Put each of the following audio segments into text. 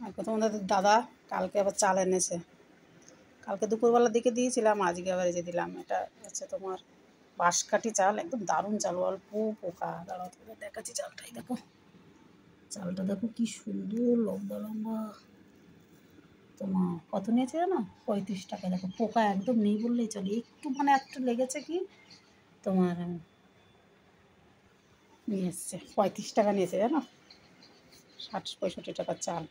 আর তোমাদের দাদা কালকে আবার চাল এনেছে, কালকে দুপুরবেলার দিকে দিয়েছিলাম, আজকে আবার এসে দিলাম। এটা হচ্ছে তোমার বাঁশকাঠি চাল, একদম দারুণ চাল, অল্প পোকা। দাঁড়াও তোমাদের দেখাচ্ছি চালটাই, দেখো চালটা দেখো কি সুন্দর লম্বা লম্বা। তোমার কত নিয়েছে জানো? 35 টাকা। দেখো পোকা একদম নেই বললেই চলে, একটু মানে একটু লেগেছে কি তোমার নিয়ে এসছে 35 টাকা নিয়েছে জানো, 60-65 টাকার চাল।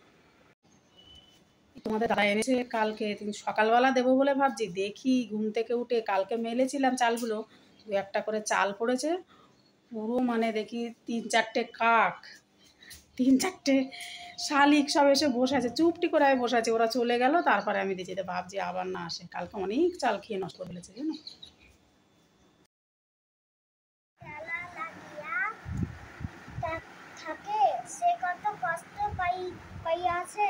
তোমাদের দাদা এনেছে কালকে, সকালবেলা দেবো বলে ভাবছি, দেখি ঘুম থেকে উঠে কালকে মেলেছিলাম চালগুলো, 2-1টা করে চাল পড়েছে পুরো, মানে দেখি 3-4টে কাক, 3-4টে শালিক সব এসে বসে আছে, চুপটি করে আমি বসে আছি, ওরা চলে গেল, তারপরে আমি দিচ্ছি, ভাবছি আবার না আসে। কালকে অনেক চাল খেয়ে নষ্ট করে ফেলেছে জানো। থাকে সে কত কষ্ট পাইয়াছে,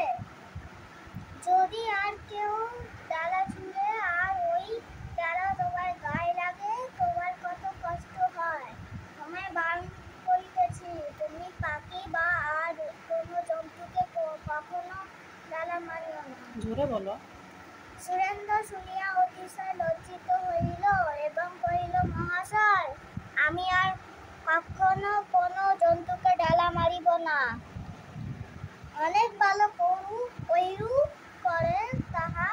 যদি আর কেউ ডালা ছুঁড়ে আর ওই ডালা তোমার গায়ে লাগে, তোমার কত কষ্ট হয়। তোমায় বারণ করিতেছি, তুমি পাখি বা আর কোনো জন্তুকে কখনো ডালা মারিও না। জোরে বলো। সুরেন্দ্র শুনিয়া অতিশয় লজ্জিত হইল এবং কহিল, মহাশয়, আমি আর কখনো কোনো জন্তুকে ডালা মারিব না। অনেক ভালো কইরু করে তাহা।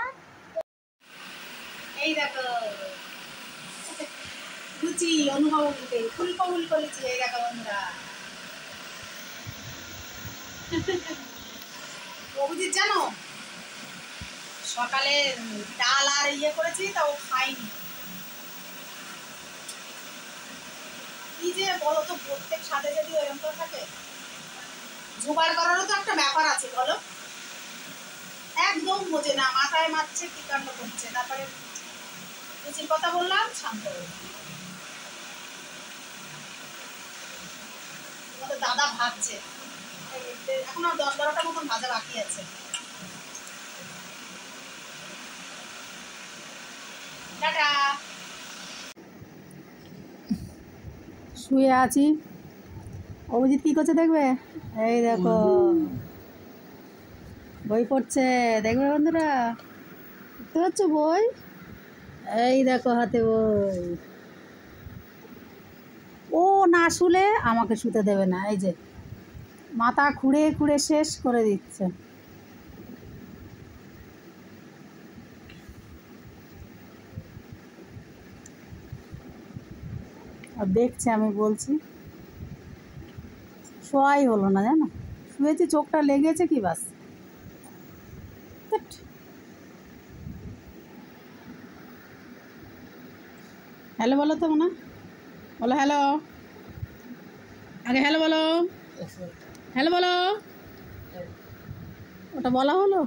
এই দেখো রুচি অনুভব করতে ফুল কবুল করেছি। এই দেখো বন্ধুরা, অভিজিৎ জানো সকালে ডাল আর ইয়ে করেছি, তা ও খাইনি। কি যে বলো তো, প্রত্যেক সাথে যদি এরকম করে থাকে, জোগাড় করারও তো একটা ব্যাপার আছে বলো। একদম বোঝে না, মাথায় মারছে কি কাণ্ড করছে। তারপরে রুচির কথা বললাম, শান্ত হয়ে তোমাদের দাদা ভাবছে, এখন আর 10-12টা মতন ভাজা বাকি আছে। টাটা। শুয়ে আছি, অভিজিৎ কি করছে দেখবে? এই দেখো বই পড়ছে, দেখবে বন্ধুরা, দেখতে পাচ্ছ বই? এই দেখো হাতে বই। ও না শুলে আমাকে শুতে দেবে না, এই যে মাথা খুঁড়ে খুঁড়ে শেষ করে দিচ্ছে। আর দেখছে আমি বলছি, শোয়াই হলো না জানো, শুয়েছি চোখটা লেগেছে কি বাস। হ্যালো বলো তো না, বলো হ্যালো, আগে হ্যালো বলো, হ্যালো বলো, ওটা বলা হলো।